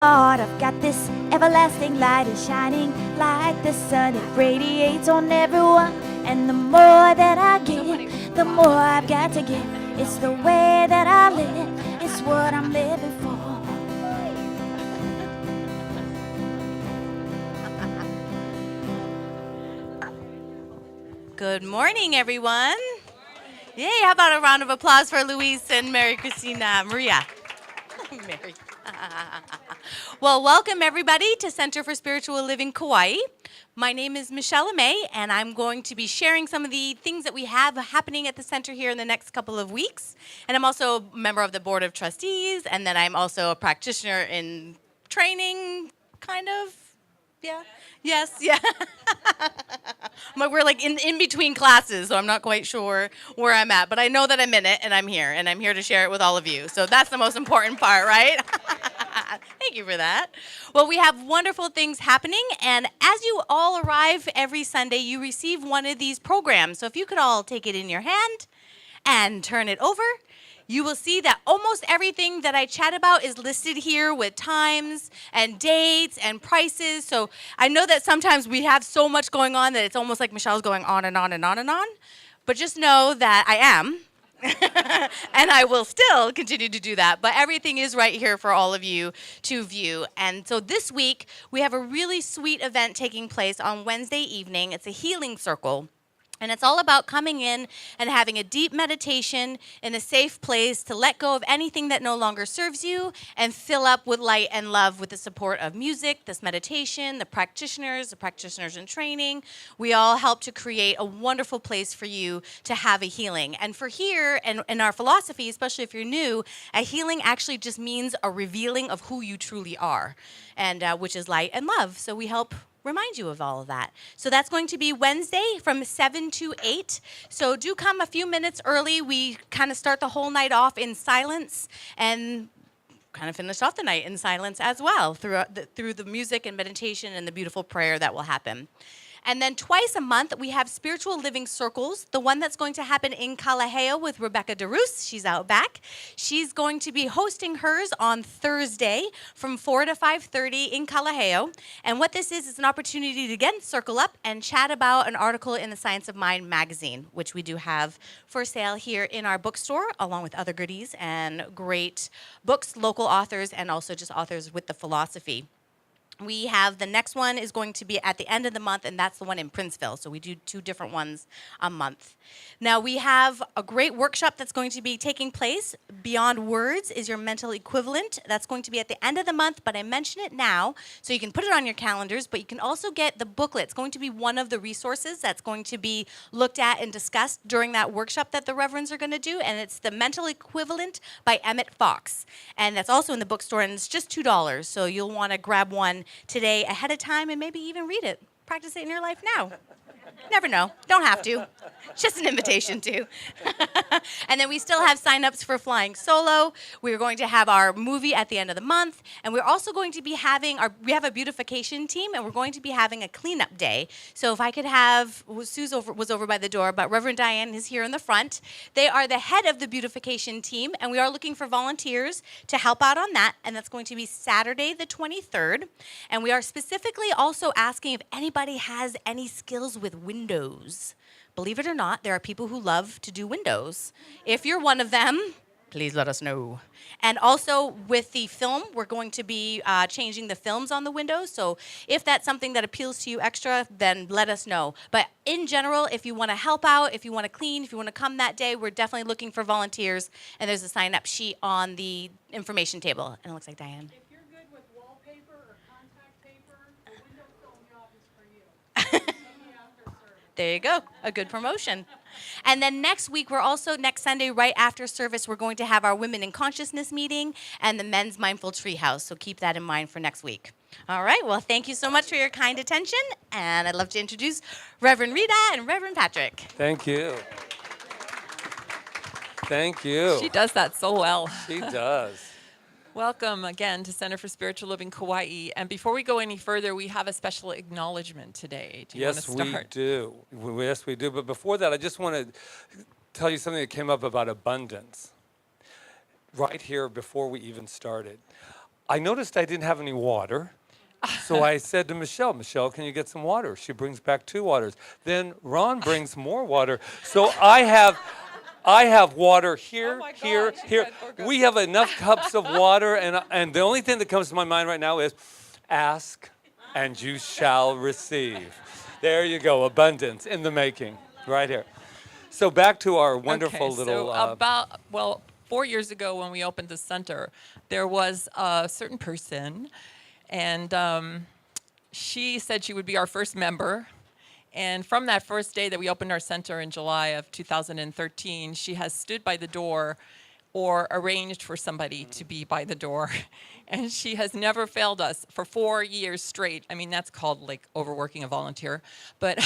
heart, I've got this everlasting light is shining like the sun. It radiates on everyone. And the more that I give, the more I've got to give. It's the way that I live. It's what I'm living for. Good morning, everyone. Yay, how about a round of applause for Luis and Mary Christina Maria. Mary. Well, welcome everybody to Center for Spiritual Living Kauai. My name is Michelle May, and I'm going to be sharing some of the things that we have happening at the center here in the next couple of weeks. And I'm also a member of the Board of Trustees, and then I'm also a practitioner in training, kind of. Yeah. Yes, yeah. We're like in between classes, so I'm not quite sure where I'm at. But I know that I'm in it, and I'm here to share it with all of you. So that's the most important part, right? Thank you for that. Well, we have wonderful things happening, and as you all arrive every Sunday, you receive one of these programs. So if you could all take it in your hand and turn it over, you will see that almost everything that I chat about is listed here with times and dates and prices. So I know that sometimes we have so much going on that it's almost like Michelle's going on and on and on and on. But just know that I am. And I will still continue to do that. But everything is right here for all of you to view. And so this week, we have a really sweet event taking place on Wednesday evening. It's a healing circle. And it's all about coming in and having a deep meditation in a safe place to let go of anything that no longer serves you and fill up with light and love with the support of music, this meditation, the practitioners in training. We all help to create a wonderful place for you to have a healing. And for here, and in our philosophy, especially if you're new, a healing actually just means a revealing of who you truly are, and which is light and love. So we help remind you of all of that. So that's going to be Wednesday from 7 to 8. So do come a few minutes early. We kind of start the whole night off in silence and kind of finish off the night in silence as well through the music and meditation and the beautiful prayer that will happen. And then twice a month, we have spiritual living circles. The one that's going to happen in Kalaheo with Rebecca DeRoos, she's out back. She's going to be hosting hers on Thursday from 4 to 5:30 in Kalaheo. And what this is an opportunity to again circle up and chat about an article in the Science of Mind magazine, which we do have for sale here in our bookstore, along with other goodies and great books, local authors, and also just authors with the philosophy. We have the next one is going to be at the end of the month, and that's the one in Princeville. So we do two different ones a month. Now we have a great workshop that's going to be taking place. Beyond Words is your mental equivalent. That's going to be at the end of the month, but I mention it now so you can put it on your calendars, but you can also get the booklet. It's going to be one of the resources that's going to be looked at and discussed during that workshop that the Reverends are going to do, and it's The Mental Equivalent by Emmett Fox. And that's also in the bookstore, and it's just $2, so you'll want to grab one today ahead of time and maybe even read it. Practice it in your life now. Never know. Don't have to. It's just an invitation to. And then we still have signups for Flying Solo. We're going to have our movie at the end of the month. And we're also going to be having we have a beautification team, and we're going to be having a cleanup day. So if I could have, Sue's was over by the door, but Reverend Diane is here in the front. They are the head of the beautification team, and we are looking for volunteers to help out on that. And that's going to be Saturday the 23rd. And we are specifically also asking if anybody has any skills with windows. Believe it or not, there are people who love to do windows. If you're one of them, please let us know. And also with the film, we're going to be changing the films on the windows. So if that's something that appeals to you extra, then let us know. But in general, if you want to help out, if you want to clean, if you want to come that day, we're definitely looking for volunteers. And there's a sign-up sheet on the information table. And it looks like Diane. If you're good with wallpaper or contact paper, the window film job is for you. There you go, a good promotion. And then next week, next Sunday, right after service, we're going to have our Women in Consciousness meeting and the Men's Mindful Treehouse. So keep that in mind for next week. All right, well, thank you so much for your kind attention. And I'd love to introduce Reverend Rita and Reverend Patrick. Thank you. Thank you. She does that so well. She does. Welcome again to Center for Spiritual Living Kauai. And before we go any further, we have a special acknowledgement today. Do you want to start? Yes, we do. Yes, we do. But before that, I just want to tell you something that came up about abundance right here before we even started. I noticed I didn't have any water. So I said to Michelle, Michelle, can you get some water? She brings back 2 waters. Then Ron brings more water. So I have water here, Oh my here, gosh, you here. guys are good. We have enough cups of water, and the only thing that comes to my mind right now is ask and you shall receive. There you go, abundance in the making, right here. So back to our wonderful Okay, little. so 4 years ago when we opened the center, there was a certain person, and she said she would be our first member. And from that first day that we opened our center in July of 2013, she has stood by the door or arranged for somebody to be by the door. And she has never failed us for 4 years straight. I mean, that's called like overworking a volunteer. But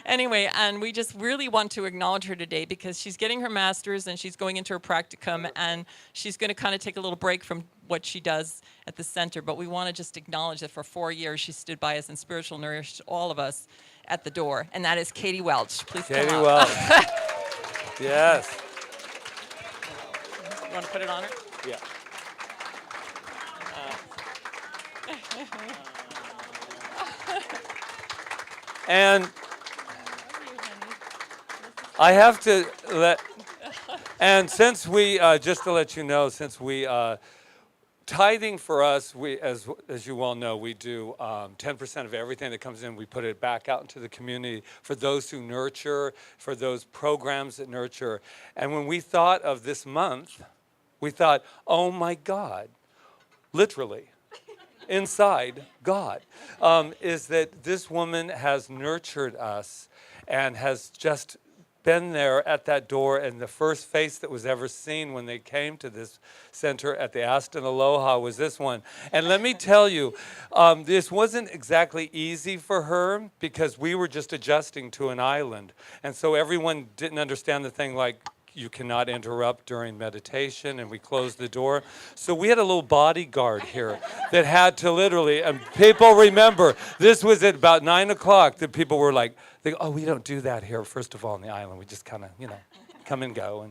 anyway, and we just really want to acknowledge her today because she's getting her master's and she's going into her practicum, and she's going to kind of take a little break from what she does at the center. But we want to just acknowledge that for 4 years she stood by us and spiritual nourished all of us at the door. And that is Katie Welch. Please Katie come up. Welch. Yes. You want to put it on her? Yeah. And I have to let, and since we, just to let you know, since we, tithing for us, we, as you well know, we do 10% of everything that comes in. We put it back out into the community for those who nurture, for those programs that nurture. And when we thought of this month, we thought, oh my God, literally, inside God, is that this woman has nurtured us and has just been there at that door, and the first face that was ever seen when they came to this center at the Aston Aloha was this one. And let me tell you, this wasn't exactly easy for her because we were just adjusting to an island. And so everyone didn't understand the thing like, you cannot interrupt during meditation, and we closed the door. So we had a little bodyguard here that had to literally, and people remember, this was at about 9 o'clock that people were like, oh, we don't do that here, first of all, on the island. We just kind of, come and go.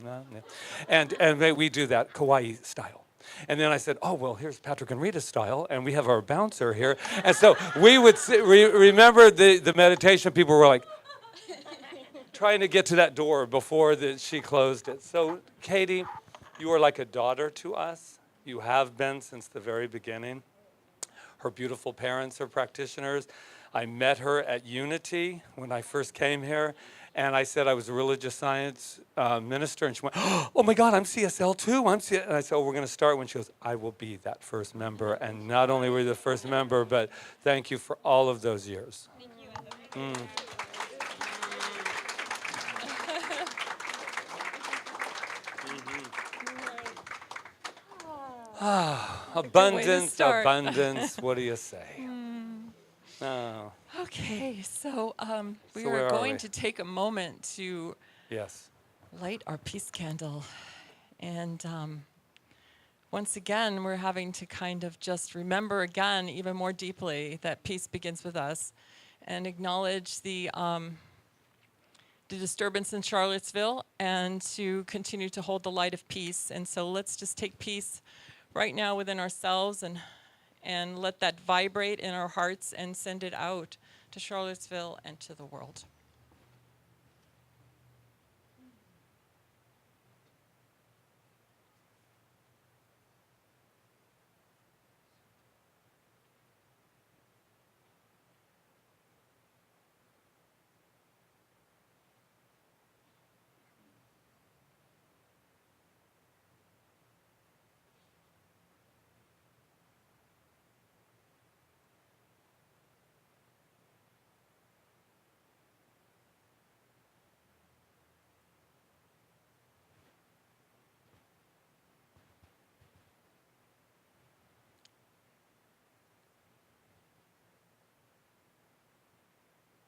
And we do that Kaua'i style. And then I said, oh, well, here's Patrick and Rita style, and we have our bouncer here. And so we would remember the meditation, people were like, trying to get to that door before she closed it. So, Katie, you are like a daughter to us. You have been since the very beginning. Her beautiful parents are practitioners. I met her at Unity when I first came here, and I said I was a religious science minister, and she went, oh my God, I'm CSL too. And I said, oh, we're going to start when she goes, I will be that first member. And not only were you the first member, but thank you for all of those years. Thank you. Abundance, abundance, what do you say? Oh. Okay, so we where are are going we? to take a moment to Yes. light our peace candle. And once again, we're having to kind of just remember again, even more deeply, that peace begins with us, and acknowledge the disturbance in Charlottesville, and to continue to hold the light of peace. And so let's just take peace right now within ourselves and let that vibrate in our hearts and send it out to Charlottesville and to the world.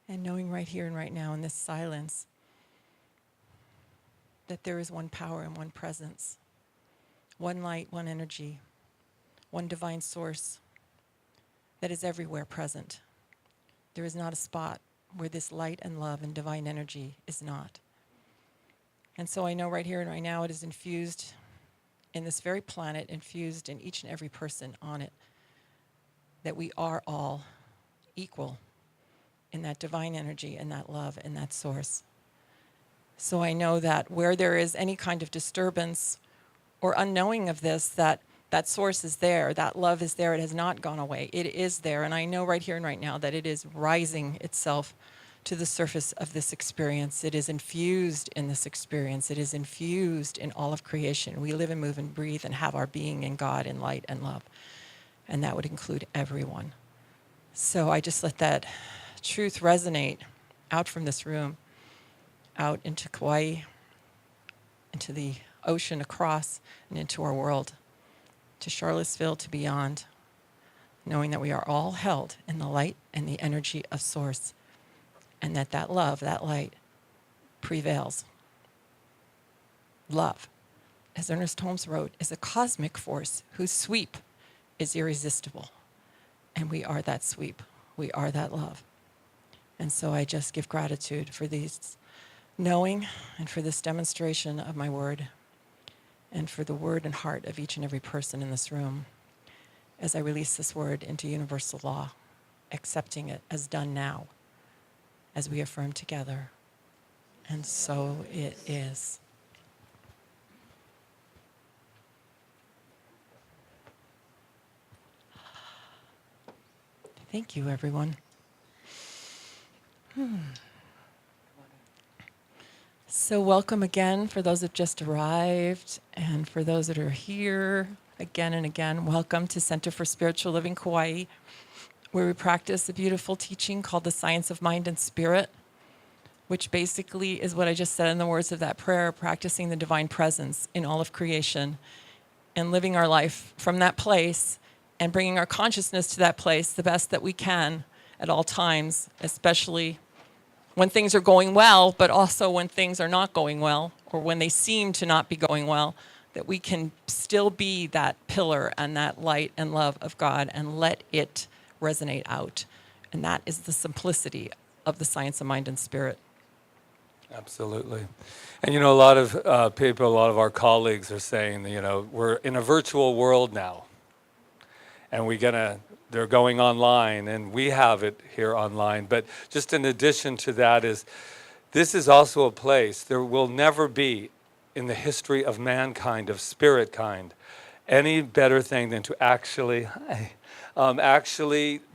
And knowing right here and right now in this silence that there is one power and one presence, one light, one energy, one divine source that is everywhere present. There is not a spot where this light and love and divine energy is not. And so I know right here and right now it is infused in this very planet, infused in each and every person on it, that we are all equal in that divine energy and that love and that source. So I know that where there is any kind of disturbance or unknowing of this, that source is there, that love is there, it has not gone away, it is there. And I know right here and right now that it is rising itself to the surface of this experience. It is infused in this experience. It is infused in all of creation. We live and move and breathe and have our being in God and light and love. And that would include everyone. So I just let that truth resonate out from this room, out into Kauai, into the ocean across, and into our world, to Charlottesville, to beyond, knowing that we are all held in the light and the energy of Source, and that love, that light, prevails. Love, as Ernest Holmes wrote, is a cosmic force whose sweep is irresistible. And we are that sweep. We are that love. And so I just give gratitude for these knowing and for this demonstration of my word and for the word and heart of each and every person in this room as I release this word into universal law, accepting it as done now, as we affirm together. And so it is. Thank you, everyone. So welcome again for those that just arrived, and for those that are here again and again, welcome to Center for Spiritual Living Kauai, where we practice a beautiful teaching called the Science of Mind and Spirit, which basically is what I just said in the words of that prayer, practicing the divine presence in all of creation and living our life from that place and bringing our consciousness to that place the best that we can at all times, especially when things are going well, but also when things are not going well, or when they seem to not be going well, that we can still be that pillar and that light and love of God and let it resonate out. And that is the simplicity of the science of mind and spirit. Absolutely. And a lot of people, a lot of our colleagues are saying, we're in a virtual world now. And they're going online, and we have it here online. But just in addition to that this is also a place, there will never be in the history of mankind, of spirit kind, any better thing than to actually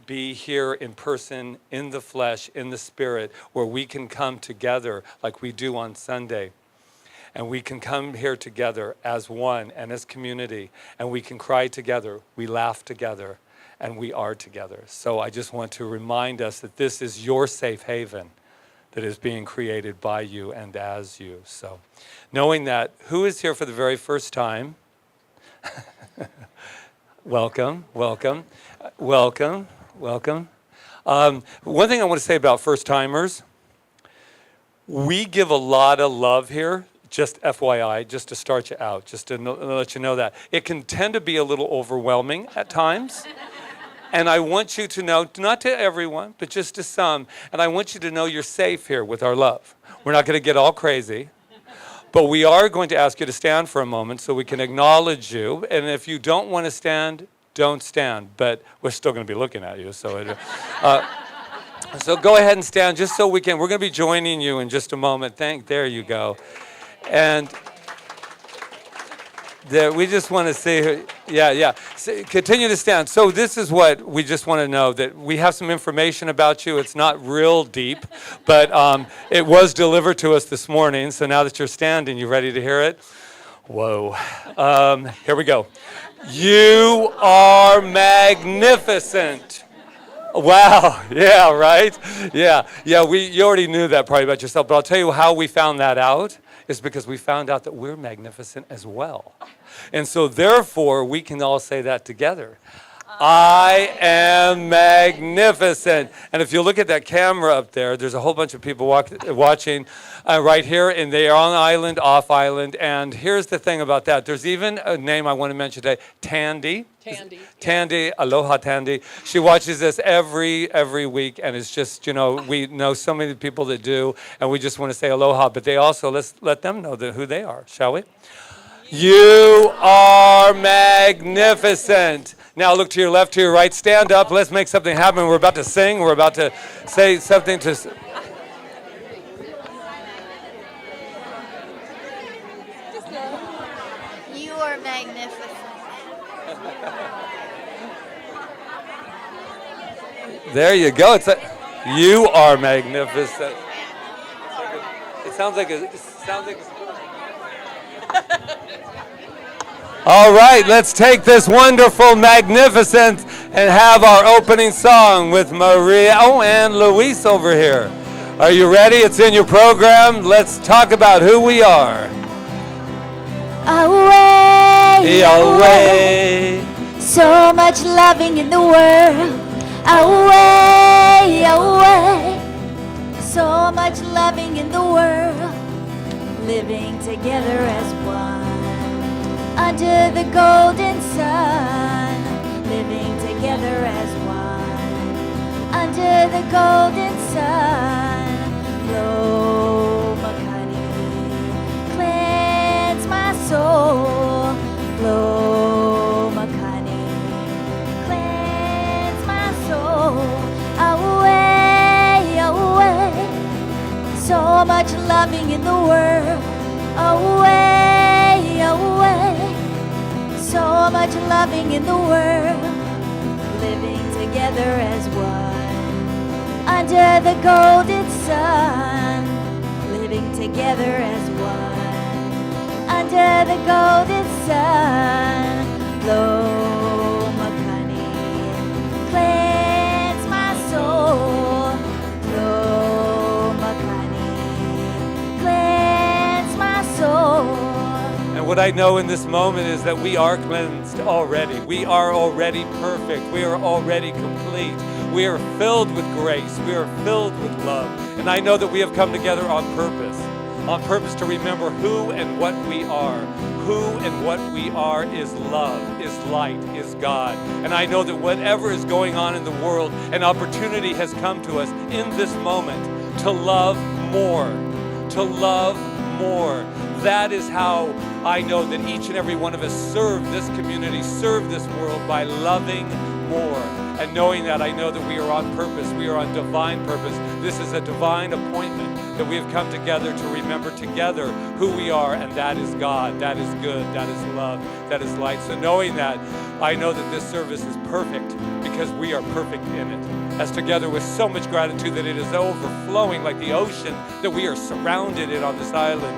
be here in person, in the flesh, in the spirit, where we can come together like we do on Sunday. And we can come here together as one and as community, and we can cry together, we laugh together, and we are together. So I just want to remind us that this is your safe haven that is being created by you and as you. So knowing that, who is here for the very first time? Welcome, welcome, welcome, welcome. One thing I want to say about first-timers, we give a lot of love here. Just FYI, just to start you out, just to let you know that. It can tend to be a little overwhelming at times. And I want you to know, not to everyone, but just to some, and I want you to know you're safe here with our love. We're not going to get all crazy, but we are going to ask you to stand for a moment so we can acknowledge you. And if you don't want to stand, don't stand, but we're still going to be looking at you. So go ahead and stand just so we can. We're going to be joining you in just a moment. There you go. And we just want to say, continue to stand. So this is what we just want to know, that we have some information about you. It's not real deep, but it was delivered to us this morning. So now that you're standing, you ready to hear it? Whoa. Here we go. You are magnificent. Wow. Yeah, right? Yeah. You already knew that probably about yourself, but I'll tell you how we found that out. Is because we found out that we're magnificent as well. And so therefore, we can all say that together. I am magnificent. And if you look at that camera up there, there's a whole bunch of people watching right here, and they are on island, off island. And here's the thing about that. There's even a name I want to mention today, Tandy. Tandy, aloha Tandy. She watches this every week, and it's just, we know so many people that do, and we just want to say aloha, but they also, let's let them know who they are, shall we? You are magnificent. Now look to your left, to your right. Stand up. Let's make something happen. We're about to sing. We're about to say something to... You are magnificent. There you go. It's like, you are magnificent. It sounds like a... All right, let's take this wonderful, magnificent, and have our opening song with Maria. Oh, and Luis over here. Are you ready? It's in your program. Let's talk about who we are. Away, Away. so much loving in the world. Away, away, so much loving in the world. Living together as one under the golden sun. Living together as one under the golden sun. Blow Makani, cleanse my soul. Blow Makani, cleanse my soul. Away, away, so much loving in the world. Away, away, so much loving in the world. Living together as one under the golden sun. Living together as one under the golden sun. Blow Makani, cleanse my soul. Blow Makani, cleanse my soul. And what I know in this moment is that we are cleansed already. We are already perfect. We are already complete. We are filled with grace. We are filled with love. And I know that we have come together on purpose to remember who and what we are. Who and what we are is love, is light, is God. And I know that whatever is going on in the world, an opportunity has come to us in this moment to love more, to love more. That is how I know that each and every one of us serve this community, serve this world by loving more. And knowing that, I know that we are on purpose. We are on divine purpose. This is a divine appointment that we have come together to remember together who we are, and that is God, that is good, that is love, that is light. So knowing that, I know that this service is perfect because we are perfect in it. As together with so much gratitude that it is overflowing like the ocean that we are surrounded in on this island.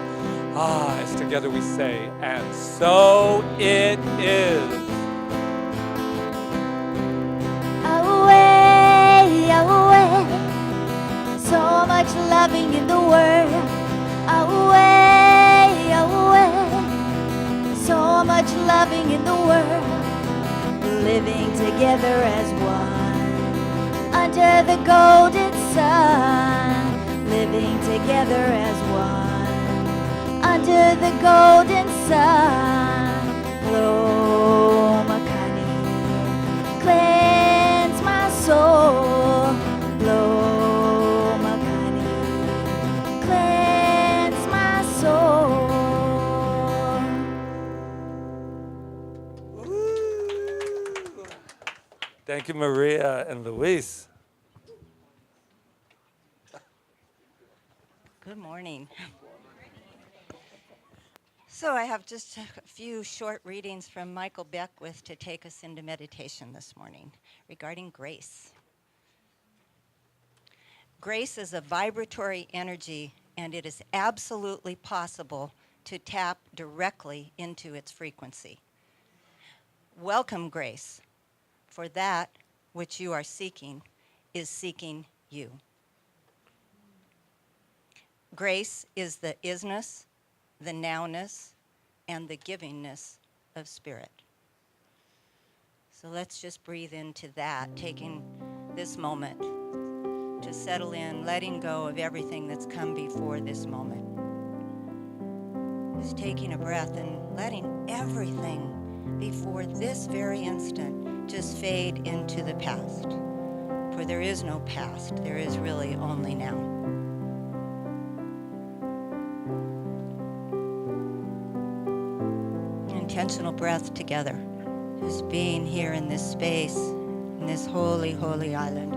As together we say, and so it is. Away, away, so much loving in the world. Away, away, so much loving in the world. Living together as one under the golden sun. Living together as one under the golden sun. Blow Makani, cleanse my soul. Blow Makani, cleanse my soul. Thank you, Maria and Luis. Good morning. So I have just a few short readings from Michael Beckwith to take us into meditation this morning regarding grace. Grace is a vibratory energy, and it is absolutely possible to tap directly into its frequency. Welcome grace, for that which you are seeking is seeking you. Grace is the isness, the nowness, and the givingness of spirit. So let's just breathe into that, taking this moment to settle in, letting go of everything that's come before this moment. Just taking a breath and letting everything before this very instant just fade into the past. For there is no past, there is really only now. intentional breath together, just being here in this space, in this holy, holy island.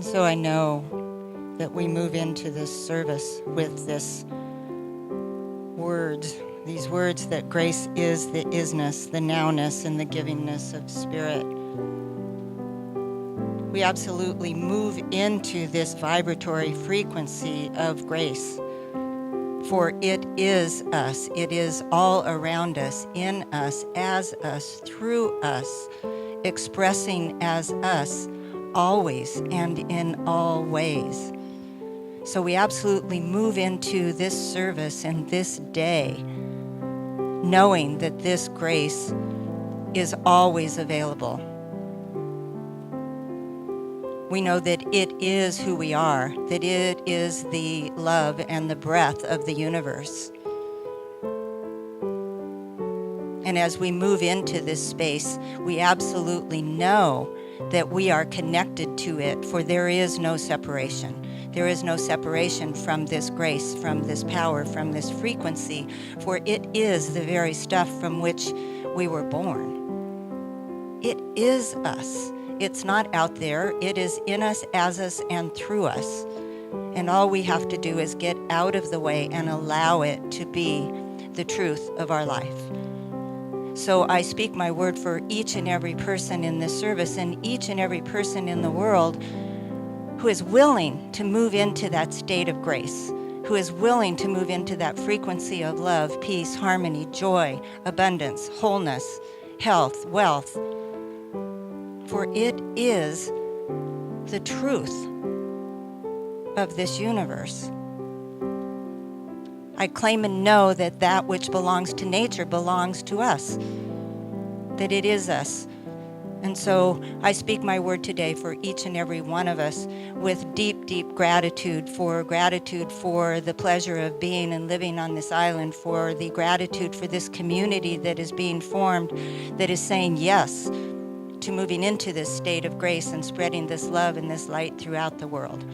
And so I know that we move into this service with this words, these words that grace is the isness, the nowness, and the givingness of spirit. We absolutely move into this vibratory frequency of grace. For it is us. It is all around us, in us, as us, through us, expressing as us, always and in all ways. So we absolutely move into this service and this day knowing that this grace is always available. We know that it is who we are, that it is the love and the breath of the universe. And as we move into this space, we absolutely know that we are connected to it, for there is no separation. There is no separation from this grace, from this power, from this frequency, for it is the very stuff from which we were born. It is us. It's not out there. It is in us, as us, and through us. And all we have to do is get out of the way and allow it to be the truth of our life. So I speak my word for each and every person in this service and each and every person in the world who is willing to move into that state of grace, who is willing to move into that frequency of love, peace, harmony, joy, abundance, wholeness, health, wealth. For it is the truth of this universe. I claim and know that that which belongs to nature belongs to us, that it is us. And so I speak my word today for each and every one of us with deep, deep gratitude for the pleasure of being and living on this island, for the gratitude for this community that is being formed, that is saying yes to moving into this state of grace and spreading this love and this light throughout the world.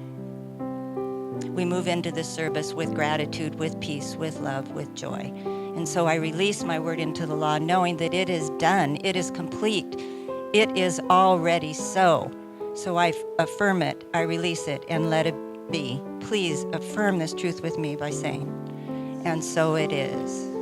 We move into this service with gratitude, with peace, with love, with joy. And so I release my word into the law, knowing that it is done, it is complete, it is already so. So I affirm it, I release it, and let it be. Please affirm this truth with me by saying, and so it is.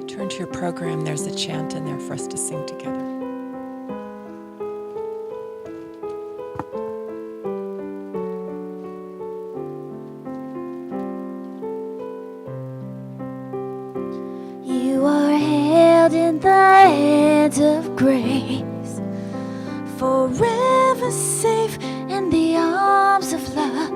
Turn to your program, there's a chant in there for us to sing together. You are held in the hands of grace, forever safe in the arms of love.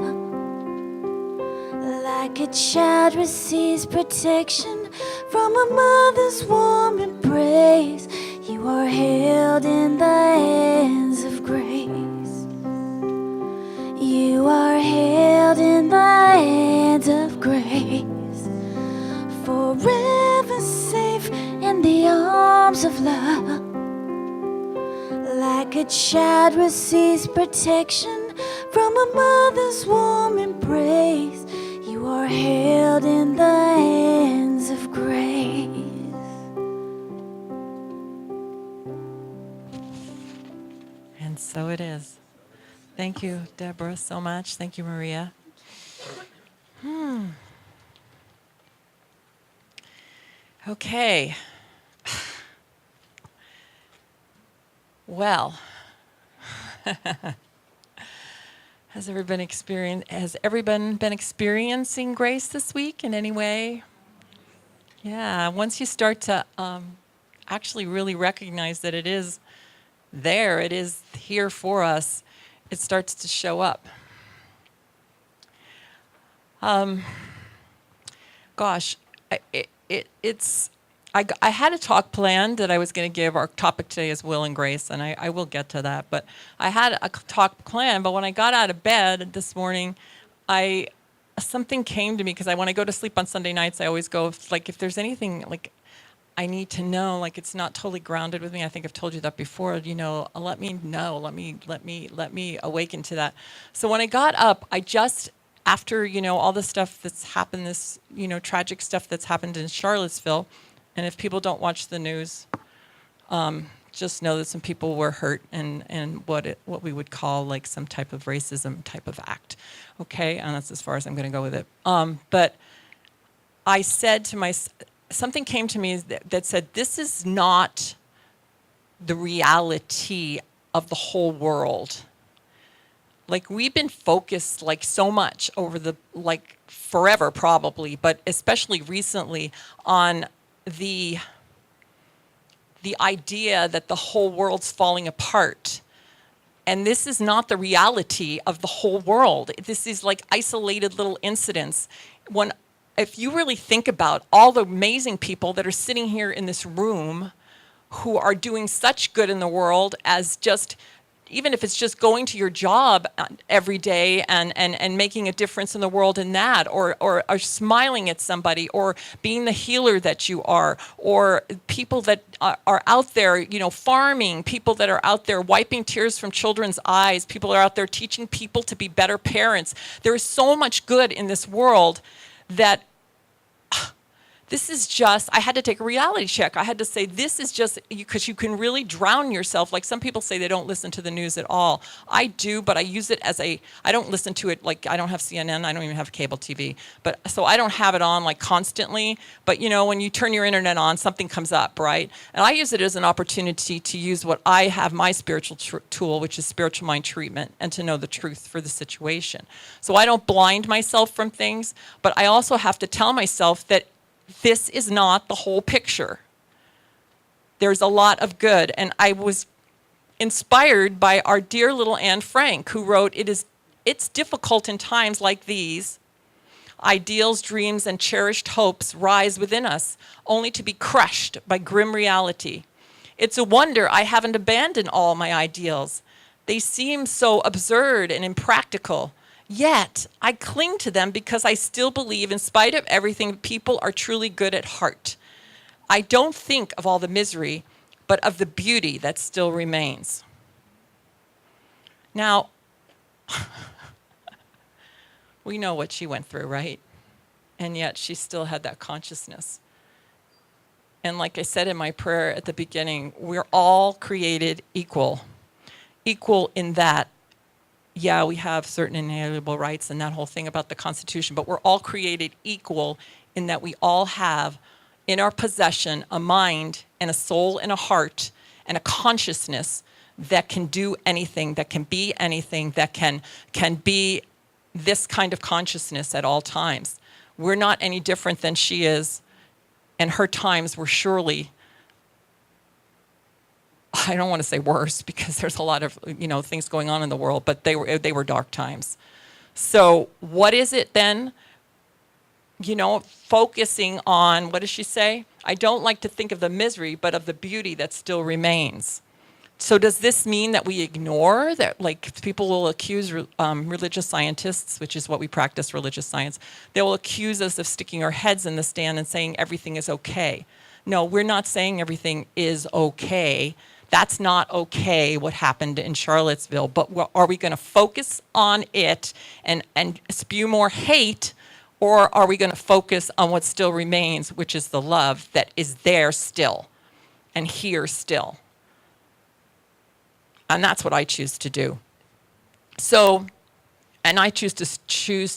Like a child receives protection from a mother's warm embrace, you are held in the hands of grace. You are held in the hands of grace, forever safe in the arms of love. Like a child receives protection from a mother's warm embrace, you are held in the hands of grace. And so it is. Thank you, Deborah, so much. Thank you, Maria. Okay. Well, has everyone been experiencing grace this week in any way? Yeah, once you start to actually really recognize that it is there, it is here for us, it starts to show up. I had a talk planned that I was going to give. Our topic today is will and grace, and I will get to that. But I had a talk planned, but when I got out of bed this morning, something came to me, because when I go to sleep on Sunday nights, I always go, like, if there's anything, like, I need to know, like, it's not totally grounded with me. I think I've told you that before, let me know, let me awaken to that. So when I got up, I just, after, all the stuff that's happened, this, tragic stuff that's happened in Charlottesville, and if people don't watch the news, just know that some people were hurt and what we would call like some type of racism type of act. Okay, and that's as far as I'm going to go with it. But I said to something came to me that said, this is not the reality of the whole world. Like, we've been focused like so much over forever probably, but especially recently on the idea that the whole world's falling apart. And this is not the reality of the whole world. This is like isolated little incidents. If you really think about all the amazing people that are sitting here in this room who are doing such good in the world as just, even if it's just going to your job every day and making a difference in the world in that, or smiling at somebody, or being the healer that you are, or people that are out there, you know, farming, people that are out there wiping tears from children's eyes, people are out there teaching people to be better parents. There is so much good in this world that this is just, I had to take a reality check. I had to say, this is just, because you can really drown yourself. Like some people say they don't listen to the news at all. I do, but I use it as I don't listen to it, like I don't have CNN, I don't even have cable TV. But so I don't have it on like constantly, but you know, when you turn your internet on, something comes up, right? And I use it as an opportunity to use what I have, my spiritual tool, which is spiritual mind treatment, and to know the truth for the situation. So I don't blind myself from things, but I also have to tell myself that this is not the whole picture. There's a lot of good. And I was inspired by our dear little Anne Frank, who wrote, it's difficult in times like these. Ideals, dreams, and cherished hopes rise within us, only to be crushed by grim reality. It's a wonder I haven't abandoned all my ideals. They seem so absurd and impractical. Yet, I cling to them because I still believe, in spite of everything, people are truly good at heart. I don't think of all the misery, but of the beauty that still remains. Now, we know what she went through, right? And yet, she still had that consciousness. And like I said in my prayer at the beginning, we're all created equal. Equal in that, yeah, we have certain inalienable rights and that whole thing about the Constitution, but we're all created equal in that we all have in our possession a mind and a soul and a heart and a consciousness that can do anything, that can be anything, that can be this kind of consciousness at all times. We're not any different than she is, and her times were surely, I don't want to say worse, because there's a lot of, you know, things going on in the world, but they were dark times. So what is it then? You know, focusing on, what does she say? I don't like to think of the misery, but of the beauty that still remains. So does this mean that we ignore that? Like, people will accuse religious scientists, which is what we practice, religious science. They will accuse us of sticking our heads in the sand and saying everything is okay. No, we're not saying everything is okay. That's not okay, what happened in Charlottesville. But are we going to focus on it and spew more hate, or are we going to focus on what still remains, which is the love that is there still and here still? And that's what I choose to do. So, and I choose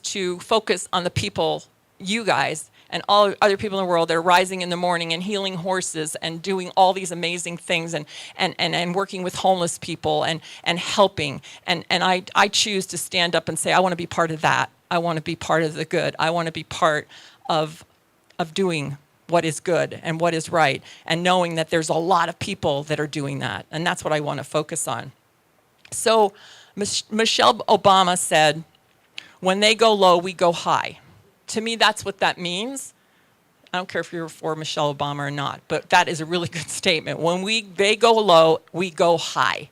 to focus on the people, you guys, and all other people in the world that are rising in the morning and healing horses and doing all these amazing things and working with homeless people and helping. And I choose to stand up and say, I want to be part of that. I want to be part of the good. I want to be part of doing what is good and what is right, and knowing that there's a lot of people that are doing that. And that's what I want to focus on. So Michelle Obama said, when they go low, we go high. To me, that's what that means. I don't care if you're for Michelle Obama or not, but that is a really good statement. When they go low, we go high.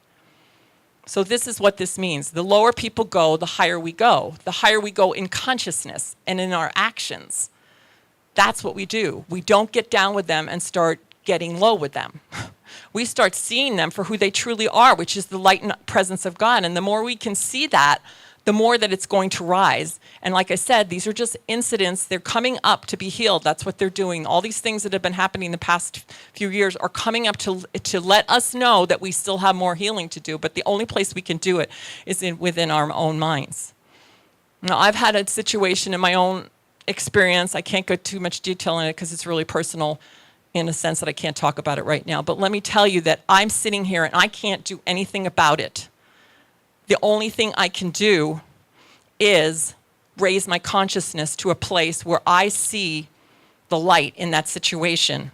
So this is what this means. The lower people go, the higher we go. The higher we go in consciousness and in our actions. That's what we do. We don't get down with them and start getting low with them. We start seeing them for who they truly are, which is the light and presence of God. And the more we can see that, the more that it's going to rise. And like I said, these are just incidents. They're coming up to be healed. That's what they're doing. All these things that have been happening the past few years are coming up to let us know that we still have more healing to do. But the only place we can do it is within our own minds. Now, I've had a situation in my own experience. I can't go too much detail in it because it's really personal in a sense that I can't talk about it right now. But let me tell you that I'm sitting here and I can't do anything about it. The only thing I can do is raise my consciousness to a place where I see the light in that situation,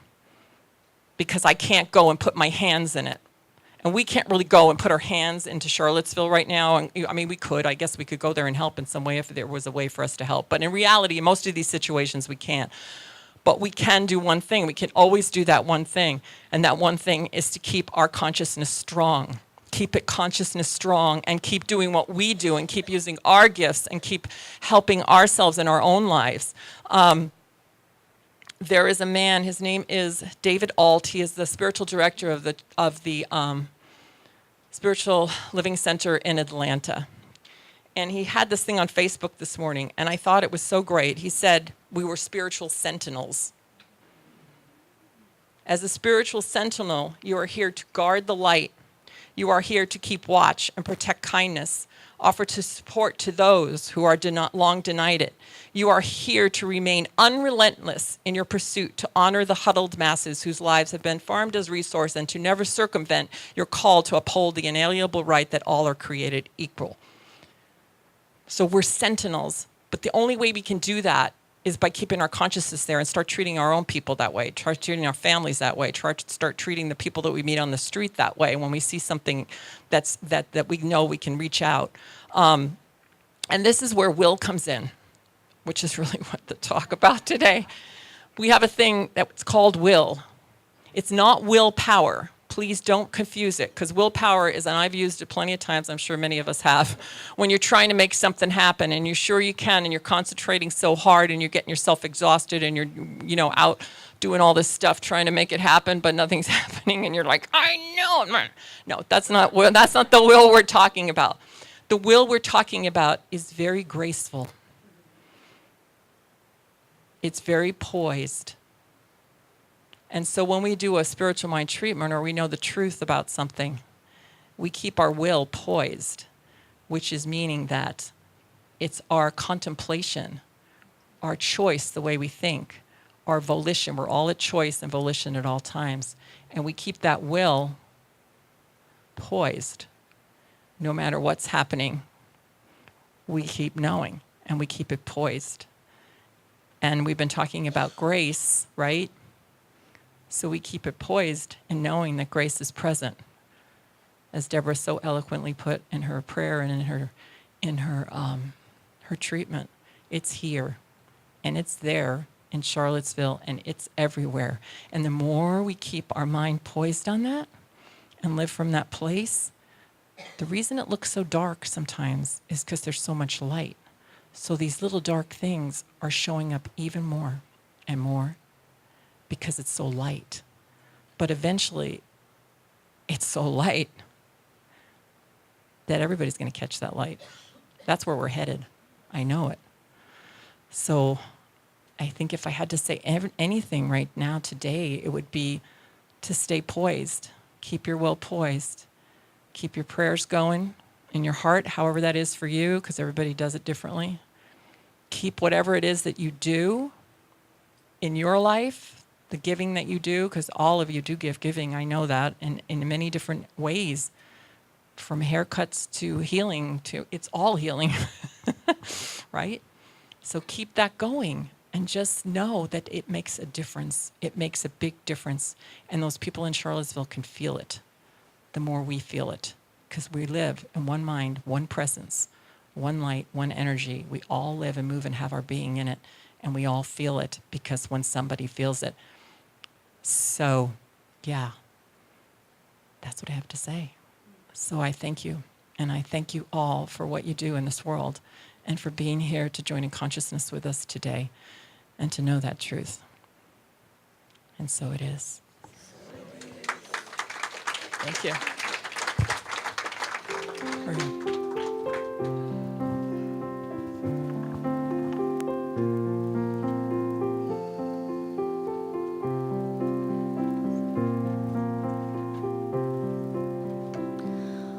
because I can't go and put my hands in it. And we can't really go and put our hands into Charlottesville right now. And I mean, we could. I guess we could go there and help in some way if there was a way for us to help. But in reality, in most of these situations, we can't. But we can do one thing. We can always do that one thing. And that one thing is to keep our consciousness strong. Keep it consciousness strong and keep doing what we do and keep using our gifts and keep helping ourselves in our own lives. There is a man, his name is David Alt. He is the spiritual director of the Spiritual Living Center in Atlanta. And he had this thing on Facebook this morning, and I thought it was so great. He said, we were spiritual sentinels. As a spiritual sentinel, you are here to guard the light. You are here to keep watch and protect kindness, offer to support to those who are long denied it. You are here to remain unrelentless in your pursuit to honor the huddled masses whose lives have been farmed as resource and to never circumvent your call to uphold the inalienable right that all are created equal. So we're sentinels, but the only way we can do that is by keeping our consciousness there and start treating our own people that way, start treating our families that way, start treating the people that we meet on the street that way when we see something that we know we can reach out. And this is where will comes in, which is really what the talk about today. We have a thing that's called will. It's not willpower. Please don't confuse it, because willpower is, and I've used it plenty of times, I'm sure many of us have, when you're trying to make something happen and you're sure you can and you're concentrating so hard and you're getting yourself exhausted and you're out doing all this stuff trying to make it happen, but nothing's happening and you're like, I know. No, that's not the will we're talking about. The will we're talking about is very graceful. It's very poised. And so when we do a spiritual mind treatment or we know the truth about something, we keep our will poised, which is meaning that it's our contemplation, our choice, the way we think, our volition. We're all at choice and volition at all times. And we keep that will poised. No matter what's happening, we keep knowing and we keep it poised. And we've been talking about grace, right? So we keep it poised and knowing that grace is present. As Deborah so eloquently put in her prayer and in her treatment, it's here and it's there in Charlottesville and it's everywhere. And the more we keep our mind poised on that and live from that place, the reason it looks so dark sometimes is because there's so much light. So these little dark things are showing up even more and more because it's so light. But eventually, it's so light that everybody's going to catch that light. That's where we're headed. I know it. So I think if I had to say anything right now today, it would be to stay poised. Keep your will poised. Keep your prayers going in your heart, however that is for you, because everybody does it differently. Keep whatever it is that you do in your life, the giving that you do, because all of you do giving, I know that, and in many different ways, from haircuts to healing, to it's all healing, right? So keep that going and just know that it makes a difference. It makes a big difference, and those people in Charlottesville can feel it the more we feel it, because we live in one mind, one presence, one light, one energy. We all live and move and have our being in it, and we all feel it because when somebody feels it. So, yeah, that's what I have to say. So I thank you, and I thank you all for what you do in this world and for being here to join in consciousness with us today and to know that truth. And so it is. Thank you.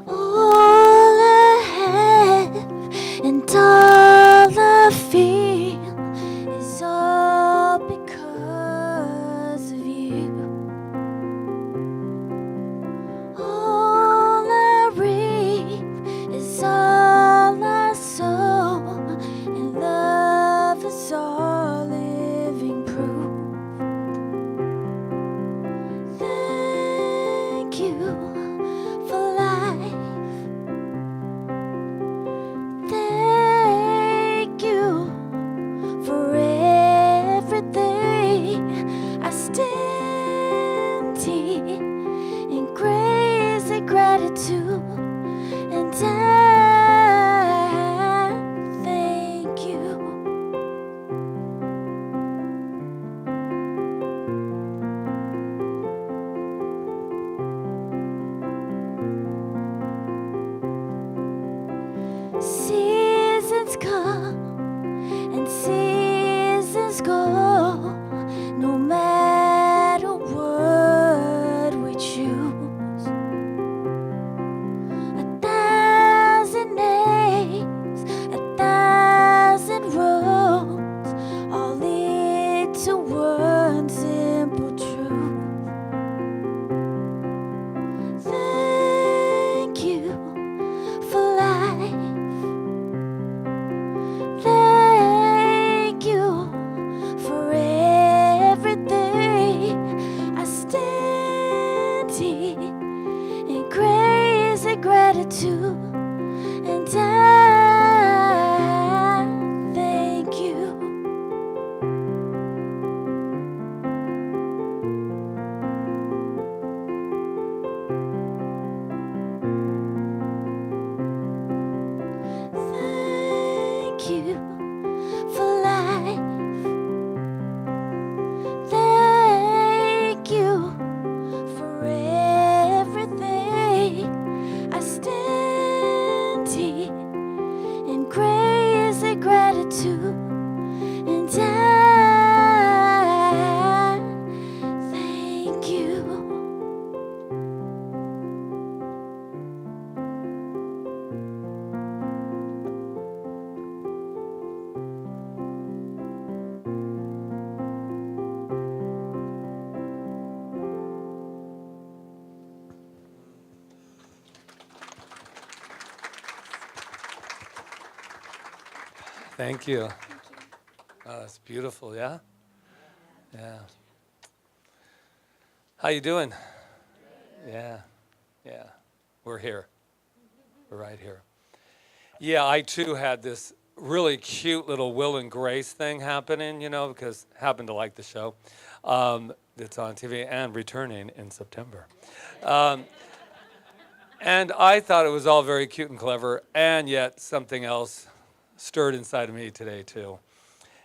All I have and all I feel is all because of you. All Seasons come and seasons go, no matter what we choose. 1,000 names, 1,000 roads, all lead to one simple truth. Thank you for life. Thank you for everything. I stand here in crazy gratitude, and I thank you. Thank you for life. Thank you for everything. I stand here in crazy gratitude, and I thank you. Thank you. Oh, that's beautiful, yeah? Yeah. How you doing? Yeah. Yeah. We're here. We're right here. Yeah, I too had this really cute little Will and Grace thing happening, you know, because I happen to like the show. It's on TV and returning in September. And I thought it was all very cute and clever, and yet something else stirred inside of me today too.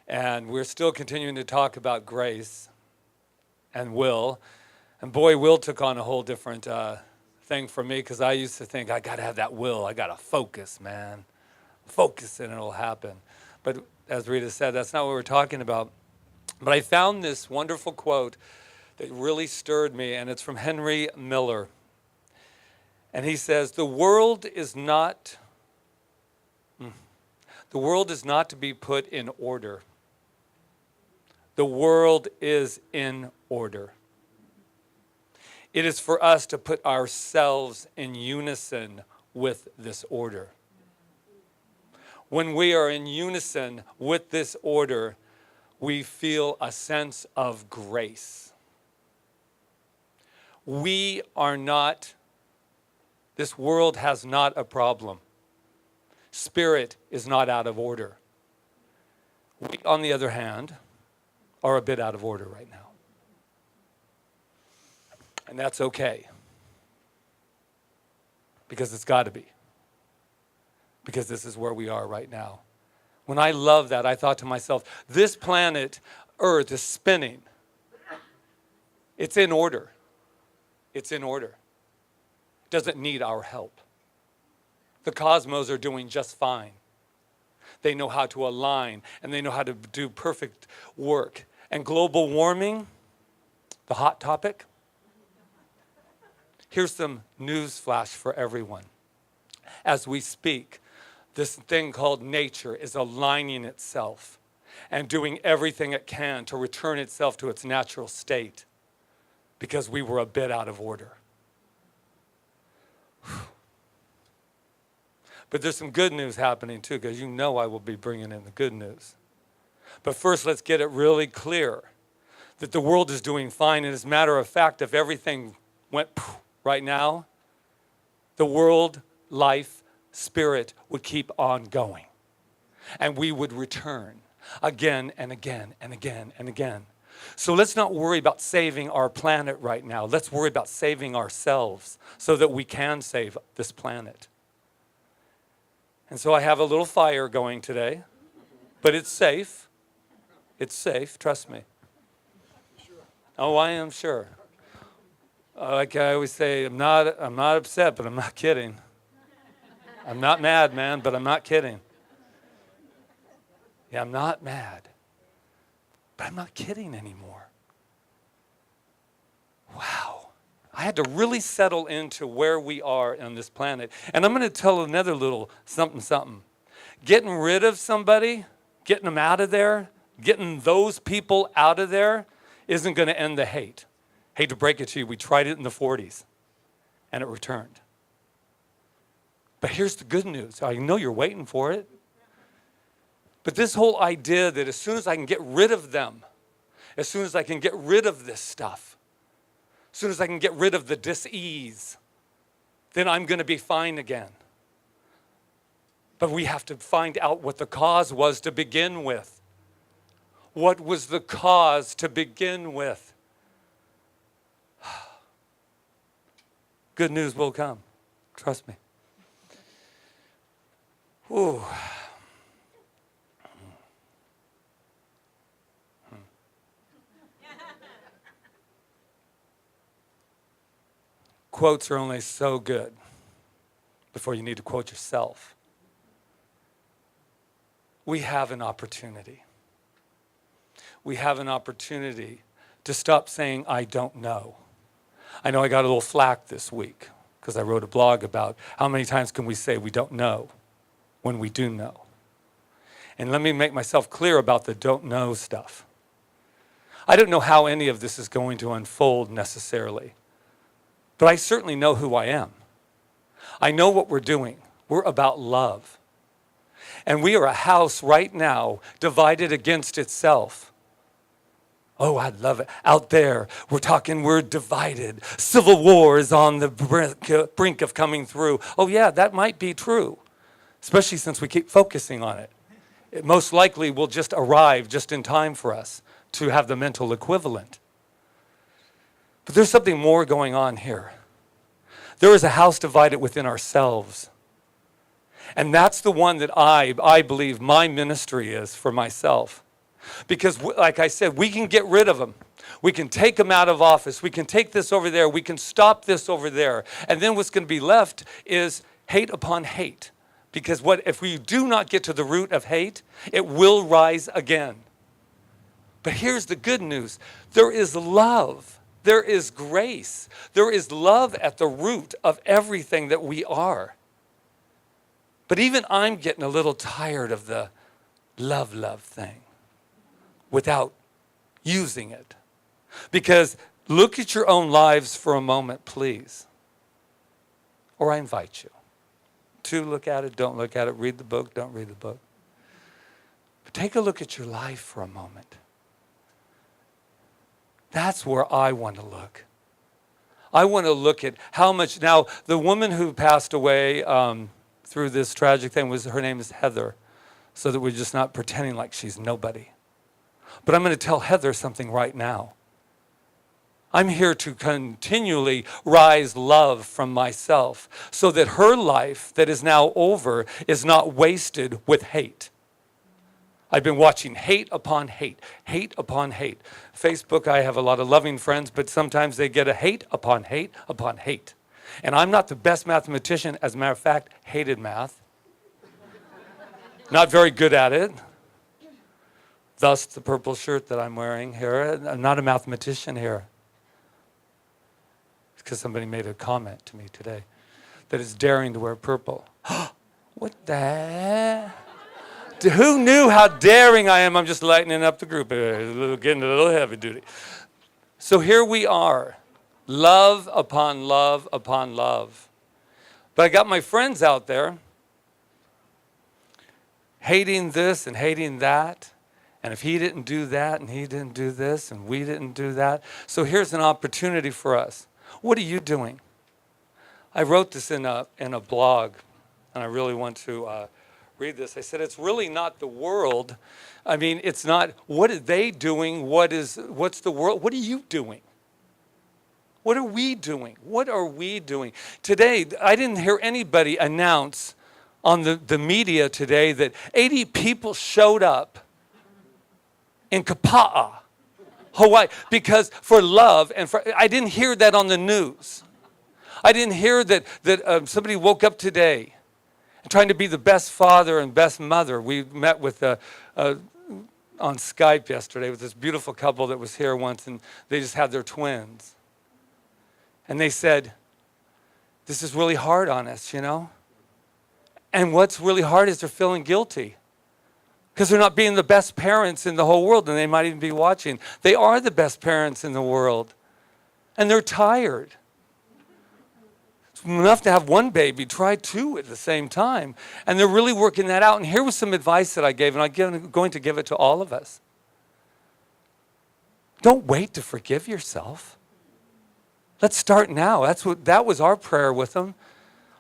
And we're still continuing to talk about grace and Will. And boy, Will took on a whole different thing for me, because I used to think, I got to have that will. I got to focus, man. Focus and it'll happen. But as Rita said, that's not what we're talking about. But I found this wonderful quote that really stirred me, and it's from Henry Miller. And he says, the world is not to be put in order. The world is in order. It is for us to put ourselves in unison with this order. When we are in unison with this order, we feel a sense of grace. We are not, this world has not a problem. Spirit is not out of order. We, on the other hand, are a bit out of order right now. And that's okay. Because it's got to be. Because this is where we are right now. When I love that, I thought to myself, this planet Earth is spinning. It's in order. It's in order. It doesn't need our help. The cosmos are doing just fine. They know how to align, and they know how to do perfect work. And global warming, the hot topic. Here's some news flash for everyone. As we speak, this thing called nature is aligning itself and doing everything it can to return itself to its natural state, because we were a bit out of order. But there's some good news happening too, because you know I will be bringing in the good news. But first, let's get it really clear that the world is doing fine. And as a matter of fact, if everything went right now, the world, life, spirit would keep on going. And we would return again and again and again and again. So let's not worry about saving our planet right now. Let's worry about saving ourselves so that we can save this planet. And so I have a little fire going today, but it's safe. It's safe, trust me. Oh, I am sure. Like I always say, I'm not upset, but I'm not kidding. I'm not mad, man, but I'm not kidding. Yeah, I'm not mad, but I'm not kidding anymore. Wow. I had to really settle into where we are on this planet. And I'm going to tell another little something. Getting rid of somebody, getting them out of there, getting those people out of there isn't going to end the hate. Hate to break it to you, we tried it in the 40s, and it returned. But here's the good news. I know you're waiting for it. But this whole idea that as soon as I can get rid of them, as soon as I can get rid of this stuff, as soon as I can get rid of the dis-ease, then I'm going to be fine again. But we have to find out what the cause was to begin with. What was the cause to begin with? Good news will come. Trust me. Ooh. Quotes are only so good before you need to quote yourself. We have an opportunity. We have an opportunity to stop saying, I don't know. I know I got a little flack this week because I wrote a blog about how many times can we say we don't know when we do know. And let me make myself clear about the don't know stuff. I don't know how any of this is going to unfold necessarily. But I certainly know who I am. I know what we're doing. We're about love. And we are a house right now divided against itself. Oh, I love it. Out there, we're divided. Civil war is on the brink of coming through. Oh yeah, that might be true, especially since we keep focusing on it. It most likely will just arrive just in time for us to have the mental equivalent. But there's something more going on here. There is a house divided within ourselves. And that's the one that I believe my ministry is for myself. Because like I said, we can get rid of them. We can take them out of office. We can take this over there. We can stop this over there. And then what's going to be left is hate upon hate. Because if we do not get to the root of hate, it will rise again. But here's the good news. There is love. There is grace. There is love at the root of everything that we are. But even I'm getting a little tired of the love thing without using it. Because look at your own lives for a moment, please. Or I invite you to look at it, don't look at it, read the book, don't read the book. But take a look at your life for a moment. That's where I want to look. I want to look at how much. Now, the woman who passed away through this tragic thing, her name is Heather, so that we're just not pretending like she's nobody. But I'm going to tell Heather something right now. I'm here to continually rise love from myself so that her life that is now over is not wasted with hate. I've been watching hate upon hate, hate upon hate. Facebook, I have a lot of loving friends, but sometimes they get a hate upon hate upon hate. And I'm not the best mathematician. As a matter of fact, hated math. Not very good at it. Thus, the purple shirt that I'm wearing here. I'm not a mathematician here. It's because somebody made a comment to me today that it's daring to wear purple. What the heck? Who knew how daring I am? I'm just lightening up the group, getting a little heavy duty. So here we are, love upon love upon love. But I got my friends out there hating this and hating that. And if he didn't do that and he didn't do this and we didn't do that. So here's an opportunity for us. What are you doing? I wrote this in a blog, and I really want to read this. I said, it's really not the world. I mean, it's not, what are they doing? What's the world? What are you doing? What are we doing? What are we doing? Today, I didn't hear anybody announce on the media today that 80 people showed up in Kaua'i, Hawaii, because for love and I didn't hear that on the news. I didn't hear that somebody woke up today trying to be the best father and best mother. We met with on Skype yesterday with this beautiful couple that was here once, and they just had their twins. And they said, this is really hard on us, you know? And what's really hard is they're feeling guilty because they're not being the best parents in the whole world, and they might even be watching. They are the best parents in the world, and they're tired. It's enough to have one baby, try two at the same time. And they're really working that out. And here was some advice that I gave, and I'm going to give it to all of us. Don't wait to forgive yourself. Let's start now. That was our prayer with them.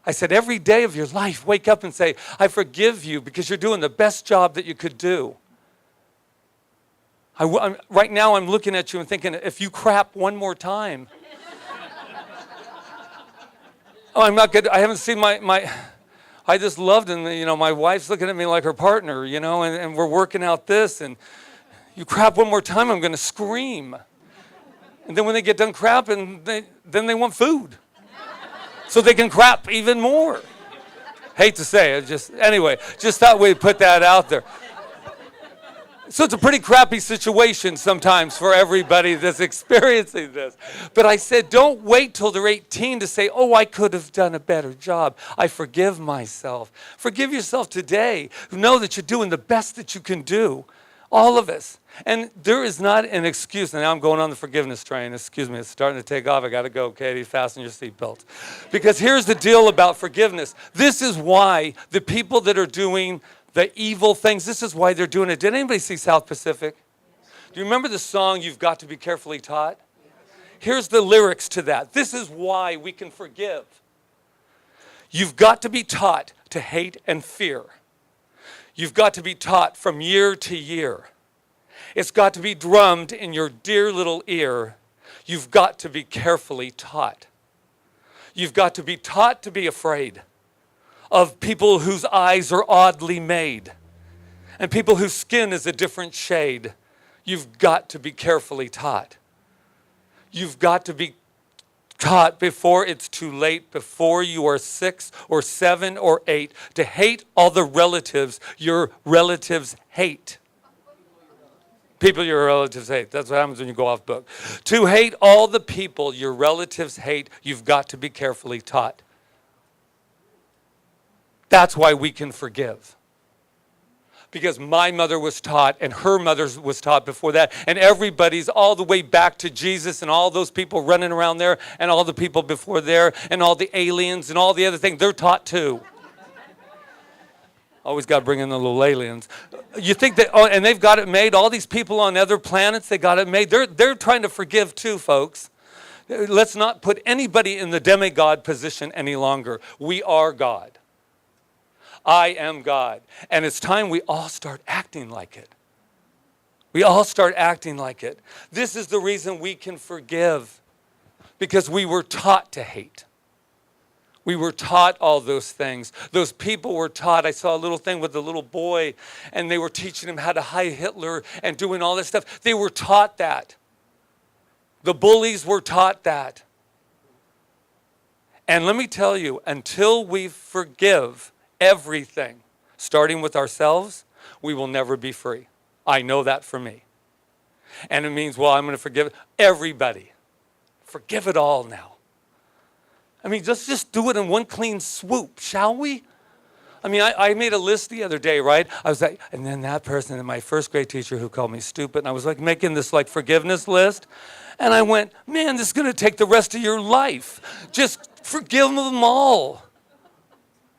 I said, every day of your life, wake up and say, I forgive you because you're doing the best job that you could do. Right now, I'm looking at you and thinking, if you crap one more time, oh, I'm not good. I haven't seen my I just loved him. You know, my wife's looking at me like her partner, you know, and we're working out this, and you crap one more time, I'm going to scream. And then when they get done crapping, then they want food. So they can crap even more. Hate to say it, anyway, just thought we'd put that out there. So it's a pretty crappy situation sometimes for everybody that's experiencing this. But I said, don't wait till they're 18 to say, oh, I could have done a better job. I forgive myself. Forgive yourself today. Know that you're doing the best that you can do. All of us. And there is not an excuse. Now I'm going on the forgiveness train. Excuse me, it's starting to take off. I got to go, Katie. Fasten your seatbelts. Because here's the deal about forgiveness. This is why the people that are doing the evil things, this is why they're doing it. Did anybody see South Pacific? Do you remember the song, You've Got to Be Carefully Taught? Here's the lyrics to that. This is why we can forgive. You've got to be taught to hate and fear. You've got to be taught from year to year. It's got to be drummed in your dear little ear. You've got to be carefully taught. You've got to be taught to be afraid of people whose eyes are oddly made and people whose skin is a different shade. You've got to be carefully taught. You've got to be taught before it's too late, before you are 6 or 7 or 8, to hate all the relatives your relatives hate. People your relatives hate. That's what happens when you go off book. To hate all the people your relatives hate, you've got to be carefully taught. That's why we can forgive. Because my mother was taught, and her mother was taught before that, and everybody's all the way back to Jesus, and all those people running around there, and all the people before there, and all the aliens, and all the other things, they're taught too. Always got to bring in the little aliens. You think that, oh, and they've got it made, all these people on other planets, they got it made. They're trying to forgive too, folks. Let's not put anybody in the demigod position any longer. We are God. I am God. And it's time we all start acting like it. We all start acting like it. This is the reason we can forgive. Because we were taught to hate. We were taught all those things. Those people were taught. I saw a little thing with a little boy, and they were teaching him how to Heil Hitler and doing all this stuff. They were taught that. The bullies were taught that. And let me tell you, until we forgive everything, starting with ourselves, we will never be free. I know that for me. And it means, well, I'm going to forgive everybody. Forgive it all now. I mean, let's just do it in one clean swoop, shall we? I mean, I made a list the other day, right? I was like, and then that person, and my first grade teacher who called me stupid, and I was like making this like forgiveness list. And I went, man, this is going to take the rest of your life. Just forgive them all.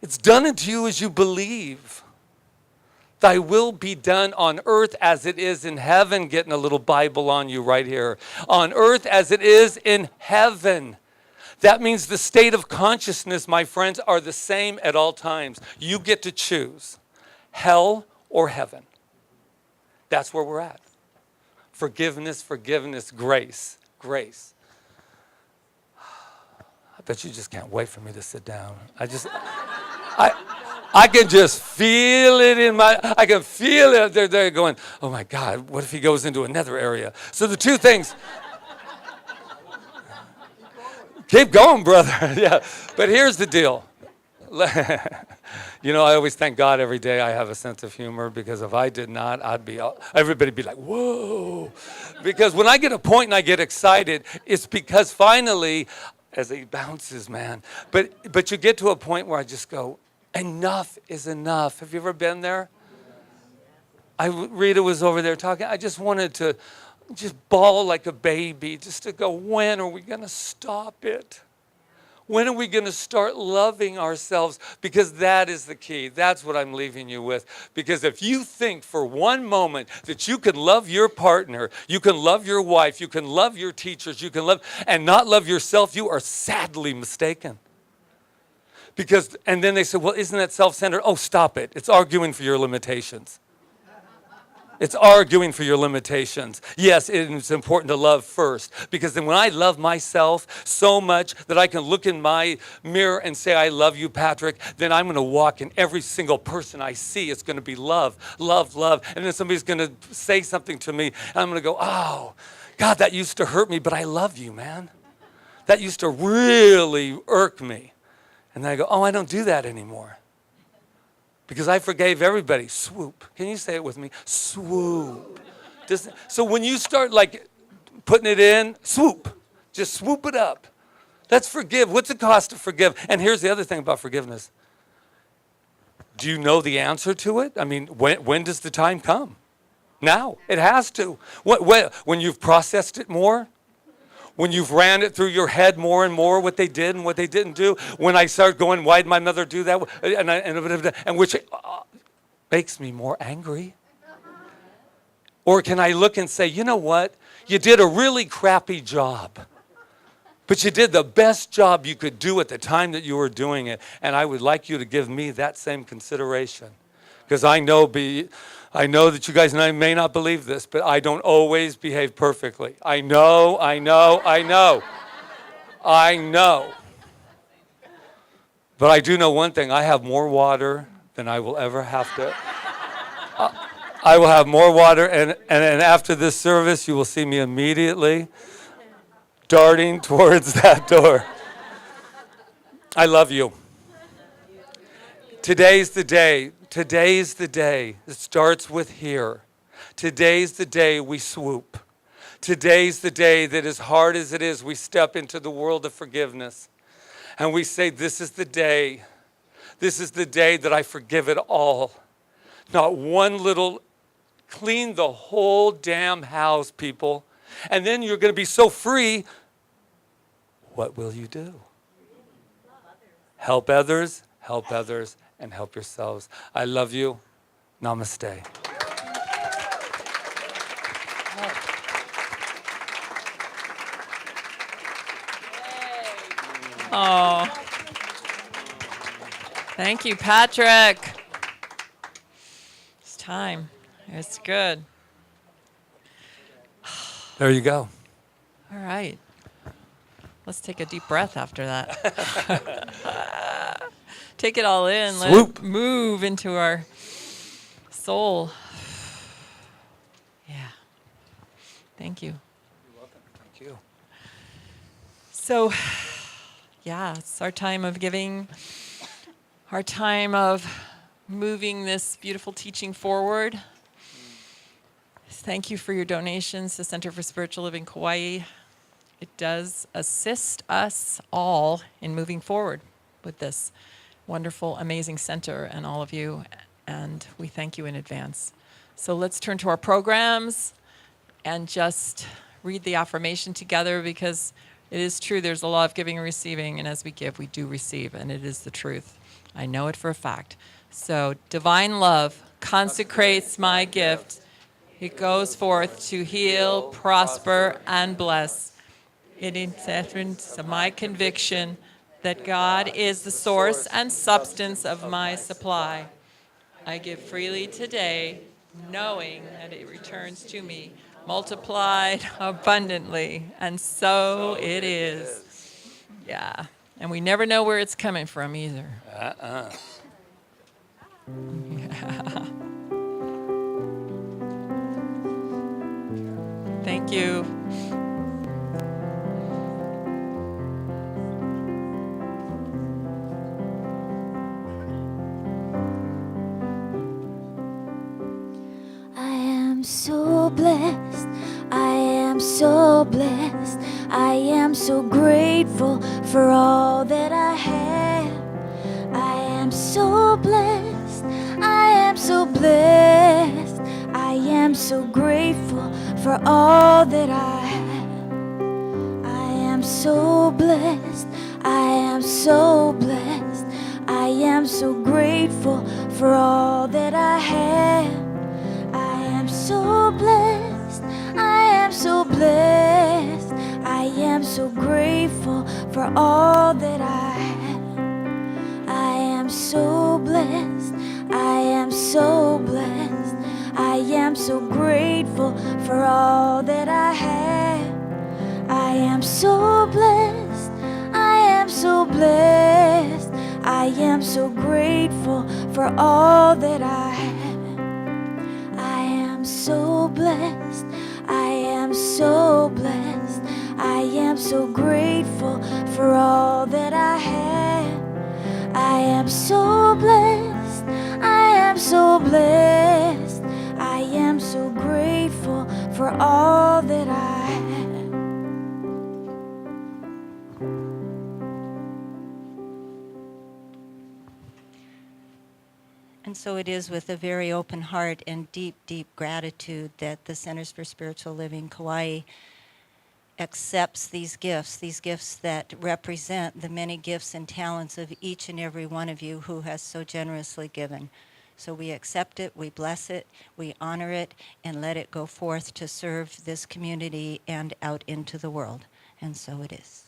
It's done unto you as you believe. Thy will be done on earth as it is in heaven. Getting a little Bible on you right here. On earth as it is in heaven. That means the state of consciousness, my friends, are the same at all times. You get to choose hell or heaven. That's where we're at. Forgiveness, forgiveness, grace, grace. I bet you just can't wait for me to sit down. I can just feel it I can feel it. They're going, oh my God, what if he goes into another area? So the two things. Keep going, brother. Yeah. But here's the deal. You know, I always thank God every day I have a sense of humor, because if I did not, everybody'd be like, whoa. Because when I get a point and I get excited, it's because finally, as he bounces, man. But you get to a point where I just go, enough is enough. Have you ever been there? Rita was over there talking. I just wanted to just bawl like a baby, just to go, when are we going to stop it? When are we going to start loving ourselves? Because that is the key. That's what I'm leaving you with. Because if you think for one moment that you can love your partner, you can love your wife, you can love your teachers, you can love, and not love yourself, you are sadly mistaken. Because, and then they say, well, isn't that self-centered? Oh, stop it. It's arguing for your limitations. It's arguing for your limitations. Yes, it's important to love first, because then when I love myself so much that I can look in my mirror and say, I love you, Patrick, then I'm going to walk in every single person I see. It's going to be love, love, love. And then somebody's going to say something to me, and I'm going to go, oh, God, that used to hurt me, but I love you, man. That used to really irk me. And then I go, oh, I don't do that anymore. Because I forgave everybody. Swoop. Can you say it with me? Swoop. So when you start like putting it in, swoop. Just swoop it up. Let's forgive. What's the cost to forgive? And here's the other thing about forgiveness. Do you know the answer to it? I mean, when does the time come? Now. It has to. When you've processed it more? When you've ran it through your head more and more, what they did and what they didn't do. When I start going, why did my mother do that? And which makes me more angry. Or can I look and say, you know what? You did a really crappy job. But you did the best job you could do at the time that you were doing it. And I would like you to give me that same consideration. Because I know that you guys may not believe this, but I don't always behave perfectly. I know. But I do know one thing. I have more water than I will ever have to. I will have more water, and after this service, you will see me immediately darting towards that door. I love you. Today's the day. Today's the day. It starts with here. Today's the day we swoop. Today's the day that, as hard as it is, we step into the world of forgiveness. And we say, this is the day. This is the day that I forgive it all. Not one little, clean the whole damn house, people. And then you're going to be so free. What will you do? Help others, and help yourselves. I love you. Namaste. Oh, thank you, Patrick. It's time. It's good. There you go. All right. Let's take a deep breath after that. Take it all in. Swoop. Let it move into our soul. Yeah. Thank you. You're welcome. Thank you. So, yeah, it's our time of giving, our time of moving this beautiful teaching forward. Thank you for your donations to Center for Spiritual Living Kauai. It does assist us all in moving forward with this wonderful, amazing center and all of you, and we thank you in advance. So let's turn to our programs and just read the affirmation together, because it is true, there's a law of giving and receiving, and as we give, we do receive, and it is the truth. I know it for a fact. So, divine love consecrates my gift. It goes forth to heal, prosper, and bless. It is my conviction that God is the source and substance of my supply. I give freely today, knowing that it returns to me, multiplied abundantly, and so it is. Yeah, and we never know where it's coming from either. Thank you. am so blessed. I am so blessed. I am so grateful for all that I have. I am so blessed. I am so blessed. I am so grateful for all that I have. I am so blessed. I am so blessed. I am so grateful for all that I have. I am so blessed. I am so blessed. I am so grateful for all that I have. I am so blessed. I am so blessed. I am so grateful for all that I have. I am so blessed. I am so blessed. I am so grateful for all that I have. I am so blessed. I am so blessed. I am so grateful for all that I have. I am so blessed. I am so blessed. I am so grateful for all that I have. And so it is with a very open heart and deep, deep gratitude that the Centers for Spiritual Living Kauai accepts these gifts that represent the many gifts and talents of each and every one of you who has so generously given. So we accept it, we bless it, we honor it, and let it go forth to serve this community and out into the world. And so it is.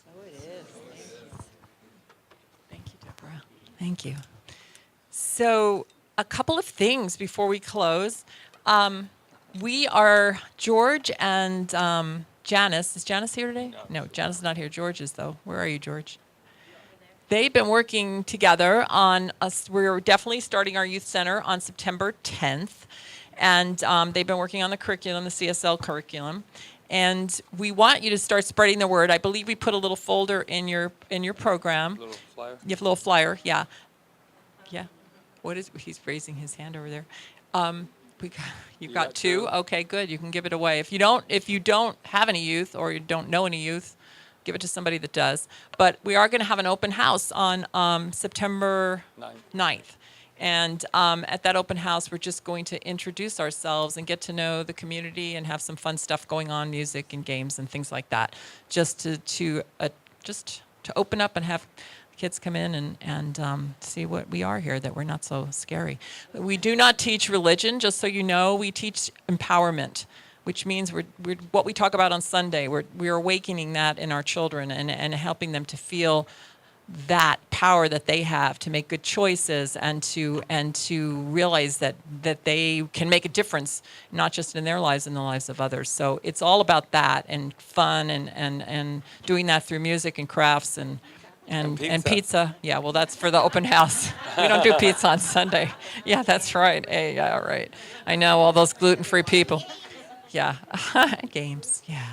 Thank you, Deborah. Thank you. So, a couple of things before we close. We are George and Janice. Is Janice here today? No, Janice is not here. George is, though. Where are you, George? They've been working together on us. We're definitely starting our youth center on September 10th. And they've been working on the curriculum, the CSL curriculum. And we want you to start spreading the word. I believe we put a little folder in your program. Little flyer. You have a little flyer, yeah. Yeah. What is? He's raising his hand over there. You've got two. Okay, good. You can give it away. If you don't have any youth or you don't know any youth, give it to somebody that does. But we are going to have an open house on September 9th. And at that open house, we're just going to introduce ourselves and get to know the community and have some fun stuff going on, music and games and things like that, just to open up and have kids come in and see what we are here, that we're not so scary. We do not teach religion, just so you know. We teach empowerment, which means we're what we talk about on Sunday. We're awakening that in our children and helping them to feel that power that they have to make good choices and to realize that they can make a difference, not just in their lives, in the lives of others. So it's all about that and fun and doing that through music and crafts and pizza. Yeah, well, that's for the open house. We don't do pizza on Sunday. Yeah, that's right. Hey, yeah, right. I know, all those gluten-free people. Yeah, games, yeah.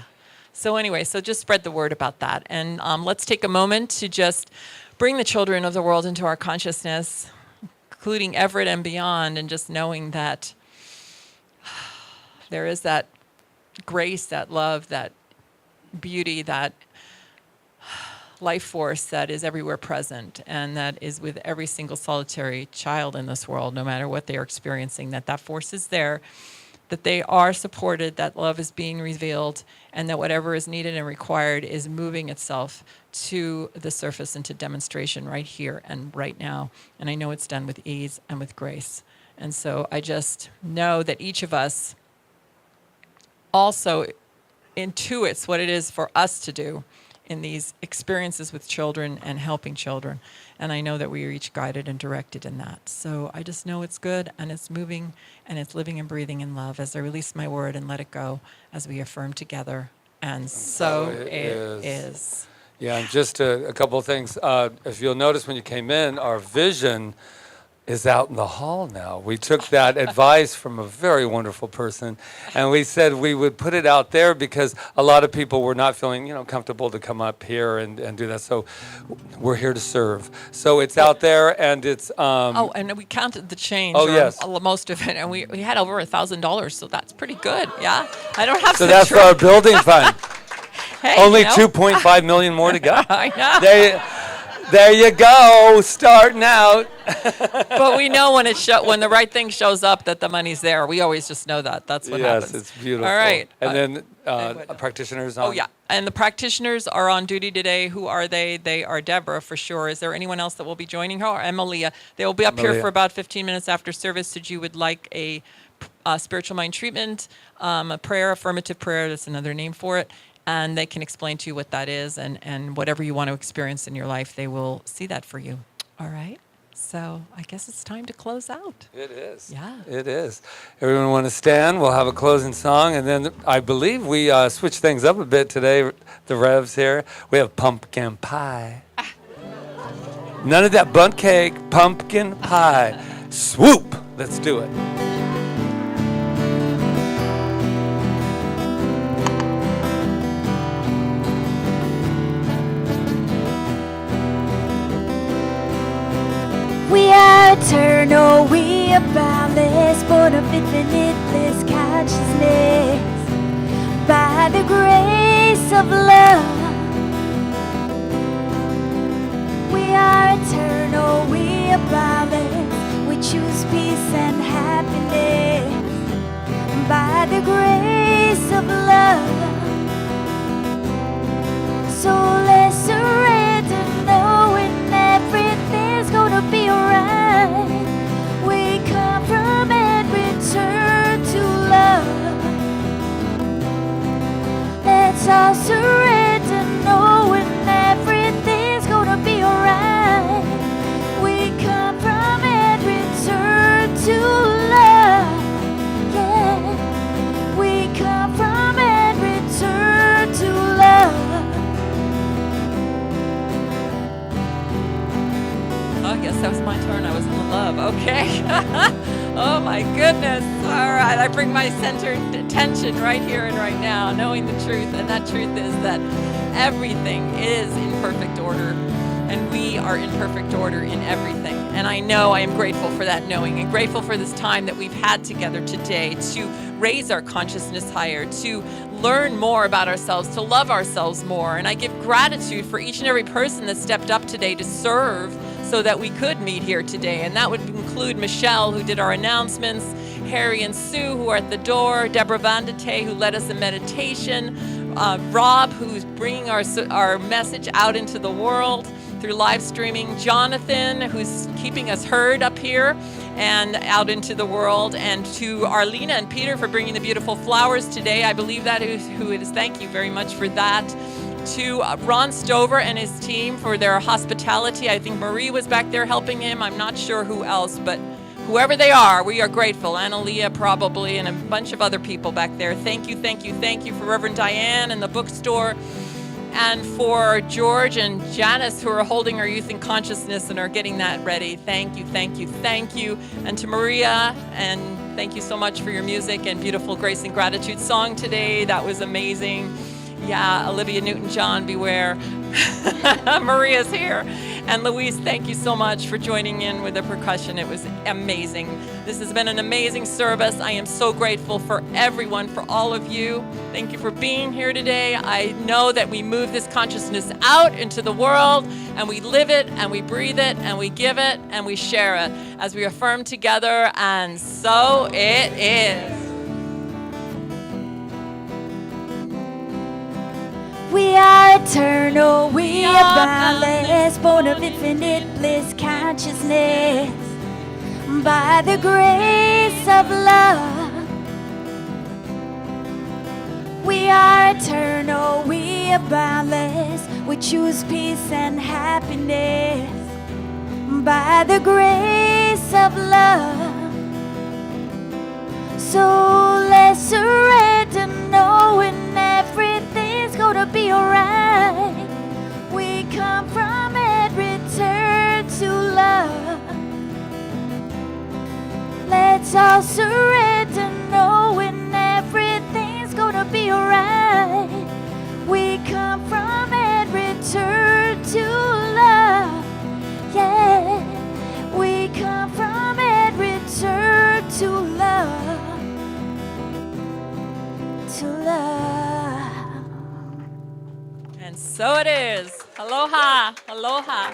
So anyway, so just spread the word about that. And let's take a moment to just bring the children of the world into our consciousness, including Everett and beyond, and just knowing that there is that grace, that love, that beauty, that life force that is everywhere present, and that is with every single solitary child in this world, no matter what they are experiencing, that force is there, that they are supported, that love is being revealed, and that whatever is needed and required is moving itself to the surface into demonstration right here and right now. And I know it's done with ease and with grace. And so I just know that each of us also intuits what it is for us to do in these experiences with children and helping children. And I know that we are each guided and directed in that. So I just know it's good and it's moving and it's living and breathing in love as I release my word and let it go as we affirm together. And so it is. Yeah, and just a couple of things. If you'll notice when you came in, our vision is out in the hall now. We took that advice from a very wonderful person, and we said we would put it out there because a lot of people were not feeling, comfortable to come up here and do that. So we're here to serve. So it's out there, and it's. And we counted the change. Oh, yes. Most of it, and we had over $1,000, so that's pretty good. Yeah, I don't have. So that's for our building fund. Hey, Only 2.5 million more to go. I know. There you go, starting out. But we know when when the right thing shows up that the money's there. We always just know that. That's what happens. Yes, it's beautiful. All right. And then practitioners on. Oh, yeah. And the practitioners are on duty today. Who are they? They are Deborah, for sure. Is there anyone else that will be joining her? Or Emilia? They will be up here for about 15 minutes after service. If you would like a spiritual mind treatment, a prayer, affirmative prayer, that's another name for it. And they can explain to you what that is, and whatever you want to experience in your life, they will see that for you. All right? So I guess it's time to close out. It is. Yeah. It is. Everyone want to stand? We'll have a closing song, and then I believe we switched things up a bit today, the Revs here. We have pumpkin pie. None of that bundt cake, pumpkin pie. Swoop! Let's do it. We are eternal, we are boundless, born of infinite bliss, consciousness, by the grace of love. We are eternal, we are boundless, we choose peace and happiness, by the grace of love. So let's surrender, knowing everything's gonna be alright. We come from and return to love. Let's all surrender, knowing everything's gonna be alright. We come from and return to love. Yeah, we come from and return to love. I guess that was my turn. I was in the love. Okay. Oh my goodness. All right. I bring my centered attention right here and right now, knowing the truth. And that truth is that everything is in perfect order. And we are in perfect order in everything. And I know I am grateful for that knowing, and grateful for this time that we've had together today to raise our consciousness higher, to learn more about ourselves, to love ourselves more. And I give gratitude for each and every person that stepped up today to serve so that we could meet here today. And that would include Michelle, who did our announcements, Harry and Sue, who are at the door, Deborah Vandate, who led us in meditation, Rob, who's bringing our message out into the world through live streaming, Jonathan, who's keeping us heard up here and out into the world, and to Arlena and Peter for bringing the beautiful flowers today. I believe that is who it is. Thank you very much for that. To Ron Stover and his team for their hospitality. I think Marie was back there helping him. I'm not sure who else, but whoever they are, we are grateful. Analia probably, and a bunch of other people back there. Thank you, thank you, thank you for Reverend Diane and the bookstore, and for George and Janice, who are holding our youth in consciousness and are getting that ready. Thank you, thank you, thank you. And to Maria, and thank you so much for your music and beautiful Grace and Gratitude song today. That was amazing. Yeah, Olivia Newton-John, beware. Maria's here. And Louise, thank you so much for joining in with the percussion. It was amazing. This has been an amazing service. I am so grateful for everyone, for all of you. Thank you for being here today. I know that we move this consciousness out into the world, and we live it, and we breathe it, and we give it, and we share it as we affirm together, and so it is. We are eternal, we are boundless, born of infinite bliss, consciousness, by the grace of love. We are eternal, we are boundless, we choose peace and happiness, by the grace of love. So let's surrender, knowing everything's gonna be alright. We come from and return to love. let's all surrender, knowing everything's gonna be alright. We come from and return to love. Yeah, we come from and return to love. To love. And so it is. Aloha. Aloha.